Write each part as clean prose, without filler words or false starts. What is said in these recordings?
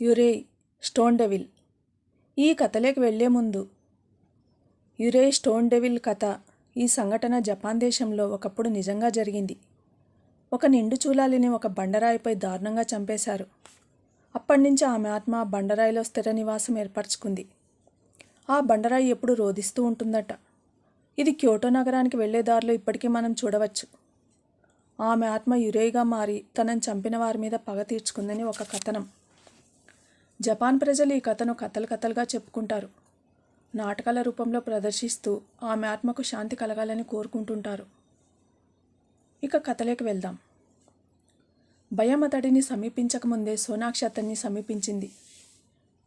యురేయ్ stone devil. ఈ కథలోకి వెళ్లే ముందు, యురేయ్ స్టోన్ డెవిల్ కథ. ఈ సంఘటన జపాన్ దేశంలో ఒకప్పుడు నిజంగా జరిగింది. ఒక నిండు చూలాలిని ఒక బండరాయిపై దారుణంగా చంపేశారు. అప్పటి నుంచి ఆమె ఆత్మ బండరాయిలో స్థిర నివాసం ఏర్పరచుకుంది. ఆ బండరాయి ఎప్పుడు రోదిస్తూ ఉంటుందట. ఇది క్యోటో నగరానికి వెళ్లే దారిలో ఇప్పటికీ మనం చూడవచ్చు. ఆమె ఆత్మ యురేయ్గా మారి తనను చంపిన వారి మీద పగ తీర్చుకుందని ఒక కథనం. జపాన్ ప్రజలు ఈ కథను కథలుగా చెప్పుకుంటారు. నాటకాల రూపంలో ప్రదర్శిస్తూ ఆమె ఆత్మకు శాంతి కలగాలని కోరుకుంటుంటారు. ఇక కథలోకి వెళ్దాం. భయం అతడిని సమీపించకముందే సోనాక్షి అతన్ని సమీపించింది.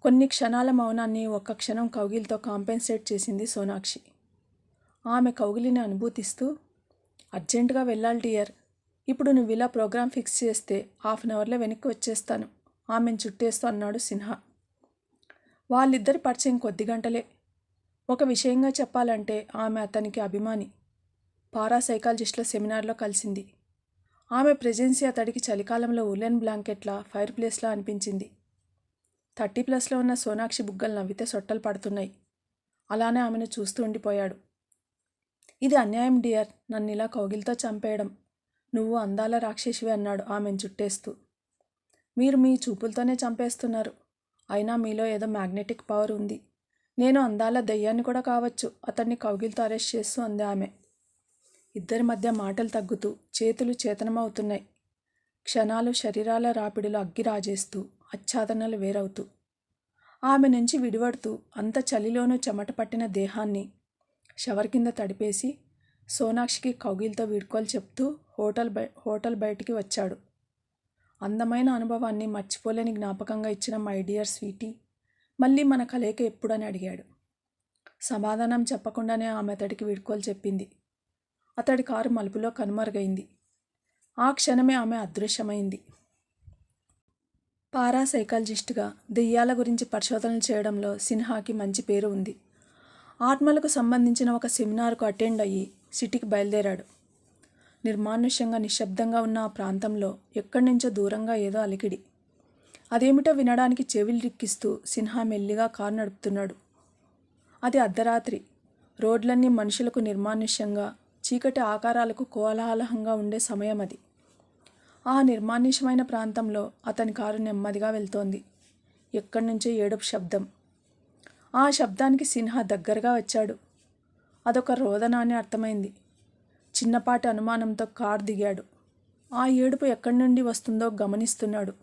కొన్ని క్షణాల మౌనాన్ని ఒక్క క్షణం కౌగిలితో కాంపెన్సేట్ చేసింది సోనాక్షి. ఆమె కౌగిలిని అనుభూతిస్తూ, అర్జెంటుగా వెళ్ళాలి డియర్. ఇప్పుడు నువ్వు ఇలా ప్రోగ్రాం ఫిక్స్ చేస్తే 1/2 అవర్లో వెనక్కి వచ్చేస్తాను ఆమెను చుట్టేస్తూ అన్నాడు సిన్హా. వాళ్ళిద్దరి పరిచయం కొద్ది గంటలే. ఒక విషయంగా చెప్పాలంటే ఆమె అతనికి అభిమాని. పారాసైకాలజిస్టుల సెమినార్లో కలిసింది. ఆమె ప్రెజెన్సీ అతడికి చలికాలంలో ఉలెన్ బ్లాంకెట్లా, ఫైర్ ప్లేస్లా అనిపించింది. 30+ ఉన్న సోనాక్షి బుగ్గలు నవ్వితే సొట్టలు పడుతున్నాయి. అలానే ఆమెను చూస్తూ ఉండిపోయాడు. ఇది అన్యాయం డియర్, నన్ను ఇలా కౌగిలితో చంపేయడం. నువ్వు అందాల రాక్షసివి అన్నాడు ఆమెను చుట్టేస్తూ. మీరు మీ చూపులతోనే చంపేస్తున్నారు. అయినా మీలో ఏదో మ్యాగ్నెటిక్ పవర్ ఉంది. నేను అందాల దయ్యాన్ని కూడా కావచ్చు అతన్ని కౌగిలితో అరెస్ట్ చేస్తూ అంది ఆమె. ఇద్దరి మధ్య మాటలు తగ్గుతూ చేతులు చేతనమవుతున్నాయి. క్షణాలు శరీరాల రాపిడిలో అగ్గి రాజేస్తూ, ఆచ్ఛాదనలు వేరవుతూ. ఆమె నుంచి విడివడుతూ అంత చలిలోనూ చెమట పట్టిన దేహాన్ని షవర్ కింద తడిపేసి సోనాక్షికి కౌగిలితో వీడ్కోలు చెప్తూ హోటల్ బయటికి వచ్చాడు. అందమైన అనుభవాన్ని మర్చిపోలేని జ్ఞాపకంగా ఇచ్చిన మై డియర్ స్వీటీ, మళ్ళీ మన కలయిక ఎప్పుడని అడిగాడు. సమాధానం చెప్పకుండానే ఆమె అతడికి వీడ్కోలు చెప్పింది. అతడి కారు మలుపులో కనుమరుగైంది. ఆ క్షణమే ఆమె అదృశ్యమైంది. పారాసైకాలజిస్టుగా దెయ్యాల గురించి పరిశోధనలు చేయడంలో సిన్హాకి మంచి పేరు ఉంది. ఆత్మలకు సంబంధించిన ఒక సెమినార్కు అటెండ్ అయ్యి సిటీకి బయలుదేరాడు. నిర్మానుష్యంగా నిశ్శబ్దంగా ఉన్న ఆ ప్రాంతంలో ఎక్కడి నుంచో దూరంగా ఏదో అలికిడి. అదేమిటో వినడానికి చెవిలు రిక్కిస్తూ సిన్హా మెల్లిగా కారు నడుపుతున్నాడు. అది అర్ధరాత్రి. రోడ్లన్నీ మనుషులకు నిర్మానుష్యంగా, చీకటి ఆకారాలకు కోలాహలంగా ఉండే సమయం అది. ఆ నిర్మానుష్యమైన ప్రాంతంలో అతని కారు నెమ్మదిగా వెళ్తోంది. ఎక్కడి నుంచో ఏడుపు శబ్దం. ఆ శబ్దానికి సిన్హా దగ్గరగా వచ్చాడు. అదొక రోదన అని అర్థమైంది. చిన్నపాటి అనుమానంతో కారు దిగాడు. ఆ ఏడుపు ఎక్కడి నుండి వస్తుందో గమనిస్తున్నాడు.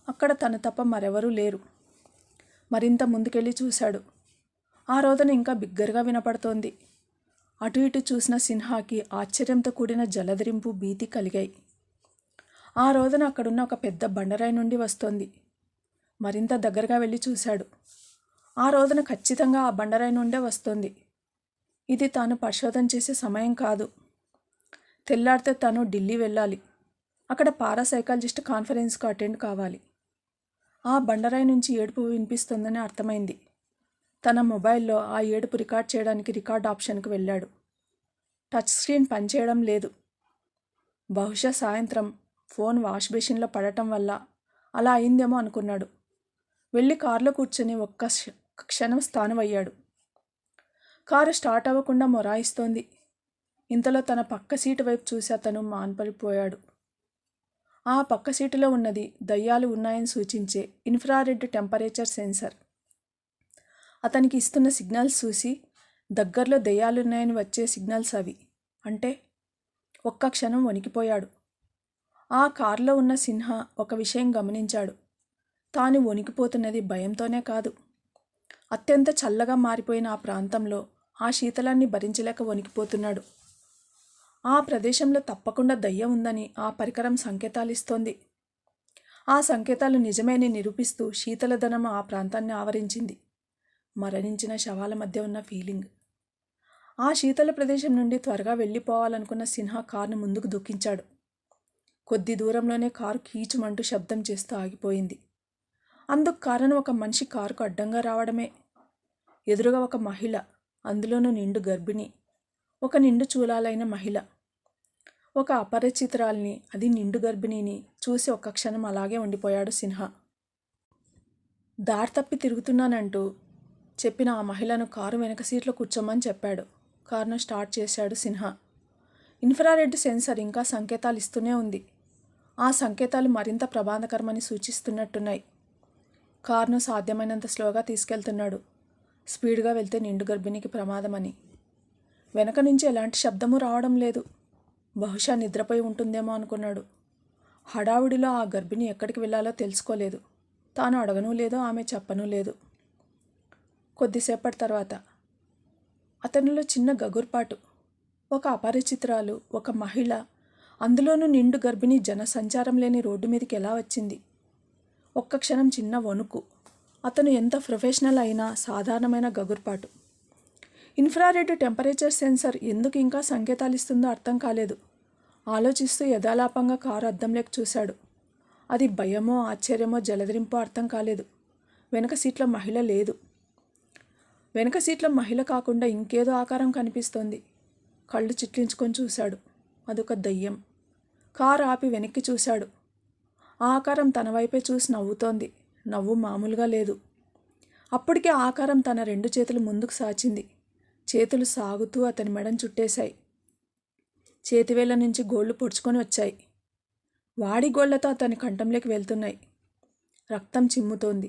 అక్కడ తన తప్ప మరెవరూ లేరు. మరింత ముందుకెళ్ళి చూశాడు. ఆ రోదన ఇంకా బిగ్గరగా వినపడుతోంది. అటు ఇటు చూసిన సిన్హాకి ఆశ్చర్యంతో కూడిన జలధరింపు, భీతి కలిగాయి. ఆ రోదన అక్కడున్న ఒక పెద్ద బండరాయి నుండి వస్తోంది. మరింత దగ్గరగా వెళ్ళి చూశాడు. ఆ రోదన ఖచ్చితంగా ఆ బండరాయి నుండే వస్తోంది. ఇది తాను పరిశోధన చేసే సమయం కాదు. తెల్లారితే తను ఢిల్లీ వెళ్ళాలి. అక్కడ పారాసైకాలజిస్ట్ కాన్ఫరెన్స్కు అటెండ్ కావాలి. ఆ బండరాయి నుంచి ఏడుపు వినిపిస్తోందని అర్థమైంది. తన మొబైల్లో ఆ ఏడుపు రికార్డ్ చేయడానికి రికార్డ్ ఆప్షన్కి వెళ్ళాడు. టచ్ స్క్రీన్ పనిచేయడం లేదు. బహుశా సాయంత్రం ఫోన్ వాష్ బేసిన్లో పడటం వల్ల అలా అయిందేమో అనుకున్నాడు. వెళ్ళి కారులో కూర్చొని ఒక్క క్షణం స్థానమయ్యాడు. కారు స్టార్ట్ అవ్వకుండా మొరాయిస్తోంది. ఇంతలో తన పక్క సీటు వైపు చూసి అతను మాన్పడిపోయాడు. ఆ పక్క సీటులో ఉన్నది దయ్యాలు ఉన్నాయని సూచించే ఇన్ఫ్రారెడ్ టెంపరేచర్ సెన్సర్. అతనికి ఇస్తున్న సిగ్నల్స్ చూసి దగ్గరలో దయ్యాలున్నాయని వచ్చే సిగ్నల్స్ అవి. అంటే ఒక్క క్షణం వణికిపోయాడు. ఆ కారులో ఉన్న సిన్హా ఒక విషయం గమనించాడు. తాను వణికిపోతున్నది భయంతోనే కాదు. అత్యంత చల్లగా మారిపోయిన ఆ ప్రాంతంలో ఆ శీతలాన్ని భరించలేక వణికిపోతున్నాడు. ఆ ప్రదేశంలో తప్పకుండా దయ్యం ఉందని ఆ పరికరం సంకేతాలిస్తోంది. ఆ సంకేతాలు నిజమేని నిరూపిస్తూ శీతలదనం ఆ ప్రాంతాన్ని ఆవరించింది. మరణించిన శవాల మధ్య ఉన్న ఫీలింగ్. ఆ శీతల ప్రదేశం నుండి త్వరగా వెళ్ళిపోవాలనుకున్న సిన్హా కారును ముందుకు దూకించాడు. కొద్ది దూరంలోనే కారు కీచుమంటూ శబ్దం చేస్తూ ఆగిపోయింది. అందుకు కారణం ఒక మనిషి కారుకు అడ్డంగా రావడమే. ఎదురుగా ఒక మహిళ, అందులోనూ నిండు గర్భిణి. ఒక నిండు చూలాలైన మహిళ. ఒక అపరిచితురాల్ని, అది నిండు గర్భిణిని చూసి ఒక్క క్షణం అలాగే ఉండిపోయాడు సిన్హా. దారి తప్పి తిరుగుతున్నానంటూ చెప్పిన ఆ మహిళను కారు వెనక సీట్లో కూర్చోమని చెప్పాడు. కారును స్టార్ట్ చేశాడు సిన్హా. ఇన్ఫ్రారెడ్ సెన్సర్ ఇంకా సంకేతాలు ఇస్తూనే ఉంది. ఆ సంకేతాలు మరింత ప్రమాదకరమని సూచిస్తున్నట్టున్నాయి. కారును సాధ్యమైనంత స్లోగా తీసుకెళ్తున్నాడు. స్పీడ్గా వెళ్తే నిండు గర్భిణికి ప్రమాదమని. వెనక నుంచి ఎలాంటి శబ్దము రావడం లేదు. బహుశా నిద్రపోయి ఉంటుందేమో అనుకున్నాడు. హడావుడిలో ఆ గర్భిణి ఎక్కడికి వెళ్ళాలో తెలుసుకోలేదు. తాను అడగనూ లేదు, ఆమె చెప్పనూ లేదు. కొద్దిసేపటి తర్వాత అతనిలో చిన్న గగుర్పాటు. ఒక అపరిచితురాలు, ఒక మహిళ, అందులోనూ నిండు గర్భిణి జనసంచారం లేని రోడ్డు మీదకి ఎలా వచ్చింది? ఒక్క క్షణం చిన్న వణుకు. అతను ఎంత ప్రొఫెషనల్ అయినా సాధారణమైన గగుర్పాటు. ఇన్ఫ్రారెడ్ టెంపరేచర్ సెన్సర్ ఎందుకు ఇంకా సంకేతాలు ఇస్తుందో అర్థం కాలేదు. ఆలోచిస్తూ యథాలాపంగా కారు అద్దంలోకి చూశాడు. అది భయమో ఆశ్చర్యమో జలధరింపో అర్థం కాలేదు. వెనక సీట్లో మహిళ లేదు. వెనక సీట్లో మహిళ కాకుండా ఇంకేదో ఆకారం కనిపిస్తోంది. కళ్ళు చిట్లించుకొని చూశాడు. అదొక దయ్యం. కారు ఆపి వెనక్కి చూశాడు. ఆ ఆకారం తన వైపే చూసి నవ్వుతోంది. నవ్వు మామూలుగా లేదు. అప్పటికే ఆకారం తన 2 చేతులు ముందుకు సాచింది. చేతులు సాగుతూ అతని మెడను చుట్టేశాయి. చేతివేళ్ల నుంచి గోళ్లు పొడుచుకొని వచ్చాయి. వాడి గోళ్లతో అతని కంఠంలోకి వెళ్తున్నాయి. రక్తం చిమ్ముతోంది.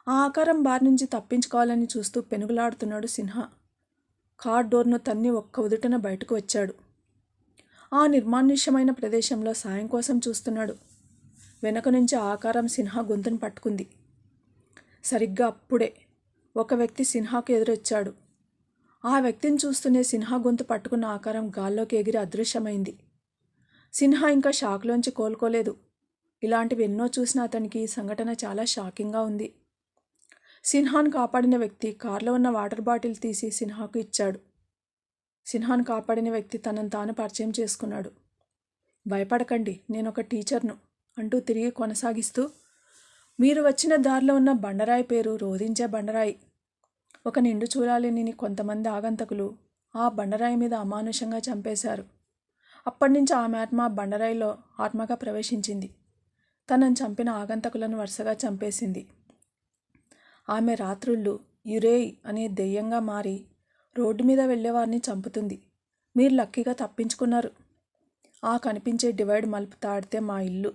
ఆ ఆకారం బారి నుంచి తప్పించుకోవాలని చూస్తూ పెనుగులాడుతున్నాడు సిన్హా. కార్ డోర్ను తన్ని ఒక్క ఉదుటన బయటకు వచ్చాడు. ఆ నిర్మానుష్యమైన ప్రదేశంలో సాయం కోసం చూస్తున్నాడు. వెనక నుంచి ఆకారం సిన్హా గొంతును పట్టుకుంది. సరిగ్గా అప్పుడే ఒక వ్యక్తి సిన్హాకు ఎదురొచ్చాడు. ఆ వ్యక్తిని చూస్తూనే సిన్హా గొంతు పట్టుకున్న ఆకారం గాల్లోకి ఎగిరి అదృశ్యమైంది. సిన్హా ఇంకా షాక్లోంచి కోలుకోలేదు. ఇలాంటివి ఎన్నో చూసిన అతనికి ఈ సంఘటన చాలా షాకింగ్గా ఉంది. సిన్హాను కాపాడిన వ్యక్తి కారులో ఉన్న వాటర్ బాటిల్ తీసి సిన్హాకు ఇచ్చాడు. సిన్హాను కాపాడిన వ్యక్తి తనను తాను పరిచయం చేసుకున్నాడు. భయపడకండి, నేను ఒక టీచర్ను అంటూ తిరిగి కొనసాగిస్తూ, మీరు వచ్చిన దారిలో ఉన్న బండరాయి పేరు రోదించే బండరాయి. ఒక నిండు చూడాలని కొంతమంది ఆగంతకులు ఆ బండరాయి మీద అమానుషంగా చంపేశారు. అప్పటి నుంచి ఆమె ఆత్మ బండరాయిలో ఆత్మగా ప్రవేశించింది. తనను చంపిన ఆగంతకులను వరుసగా చంపేసింది. ఆమె రాత్రుళ్ళు యురేయ్ అనే దెయ్యంగా మారి రోడ్డు మీద వెళ్ళేవారిని చంపుతుంది. మీరు లక్కీగా తప్పించుకున్నారు. ఆ కనిపించే డివైడ్ మలుపు తాడితే మా ఇల్లు.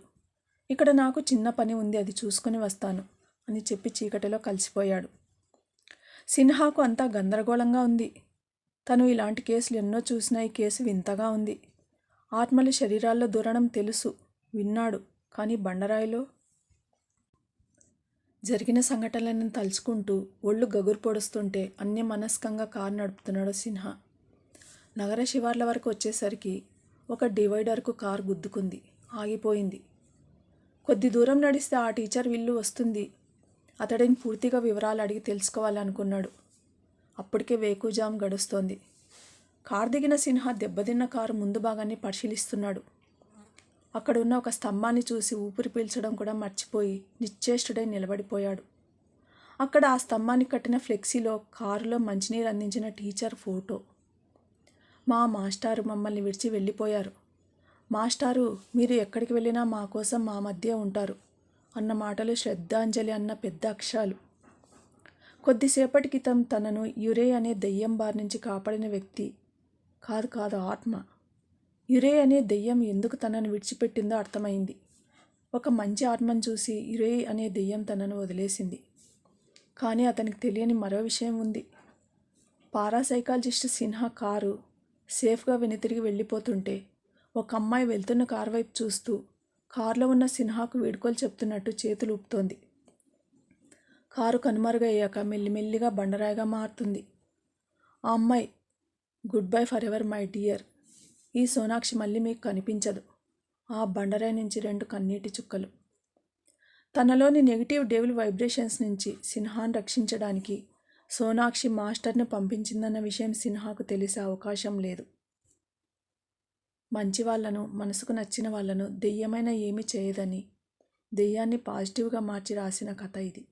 ఇక్కడ నాకు చిన్న పని ఉంది, అది చూసుకుని వస్తాను అని చెప్పి చీకటిలో కలిసిపోయాడు. సిన్హాకు అంతా గందరగోళంగా ఉంది. తను ఇలాంటి కేసులు ఎన్నో చూసినా ఈ కేసు వింతగా ఉంది. ఆత్మల శరీరాల్లో దూరడం తెలుసు, విన్నాడు. కానీ బండరాయిలో జరిగిన సంఘటనలను తలుచుకుంటూ ఒళ్ళు గగురు పొడుస్తుంటే అన్యమనస్కంగా కారు నడుపుతున్నాడు సిన్హా. నగర శివార్ల వరకు వచ్చేసరికి ఒక డివైడర్కు కారు గుద్దుకుంది, ఆగిపోయింది. కొద్ది దూరం నడిస్తే ఆ టీచర్ ఇల్లు వస్తుంది. అతడిని పూర్తిగా వివరాలు అడిగి తెలుసుకోవాలనుకున్నాడు. అప్పటికే వేకుజాము గడుస్తోంది. కారు దిగిన సిన్హా దెబ్బతిన్న కారు ముందు భాగాన్ని పరిశీలిస్తున్నాడు. అక్కడ ఉన్న ఒక స్తంభాన్ని చూసి ఊపిరి పీల్చడం కూడా మర్చిపోయి నిశ్చేష్టుడై నిలబడిపోయాడు. అక్కడ ఆ స్తంభానికి కట్టిన ఫ్లెక్సీలో కారులో మంచినీరు అందించిన టీచర్ ఫోటో. మా మాస్టారు మమ్మల్ని విడిచి వెళ్ళిపోయారు. మాస్టారు, మీరు ఎక్కడికి వెళ్ళినా మా కోసం మా మధ్య ఉంటారు అన్న మాటలు శ్రద్ధాంజలి అన్న పెద్ద అక్షరాలు. కొద్దిసేపటి క్రితం తనను యురే అనే దెయ్యం బారి నుంచి కాపాడిన వ్యక్తి కాదు ఆత్మ. యురే అనే దెయ్యం ఎందుకు తనను విడిచిపెట్టిందో అర్థమైంది. ఒక మంచి ఆత్మను చూసి యురే అనే దెయ్యం తనను వదిలేసింది. కానీ అతనికి తెలియని మరో విషయం ఉంది. పారాసైకాలజిస్ట్ సిన్హా కారు సేఫ్గా వెనుతిరిగి వెళ్ళిపోతుంటే ఒక అమ్మాయి వెళ్తున్న కారు వైపు చూస్తూ కారులో ఉన్న సిన్హాకు వీడ్కోలు చెప్తున్నట్టు చేతులు ఊపుతోంది. కారు కనుమరుగయ్యాక మెల్లిమెల్లిగా బండరాయిగా మారుతుంది. ఆ అమ్మాయి, good bye for ever my dear. ఈ సోనాక్షి మళ్ళీ మీకు కనిపించదు. ఆ బండరాయి నుంచి 2 కన్నీటి చుక్కలు. తనలోని నెగిటివ్ డెవిల్ వైబ్రేషన్స్ నుంచి సిన్హాను రక్షించడానికి సోనాక్షి మాస్టర్ని పంపించిందన్న విషయం సిన్హాకు తెలిసే అవకాశం లేదు. మంచి వాళ్లను, మనసుకు నచ్చిన వాళ్లను దెయ్యమైన ఏమీ చేయదని దెయ్యాన్ని పాజిటివ్గా మార్చి రాసిన కథ ఇది.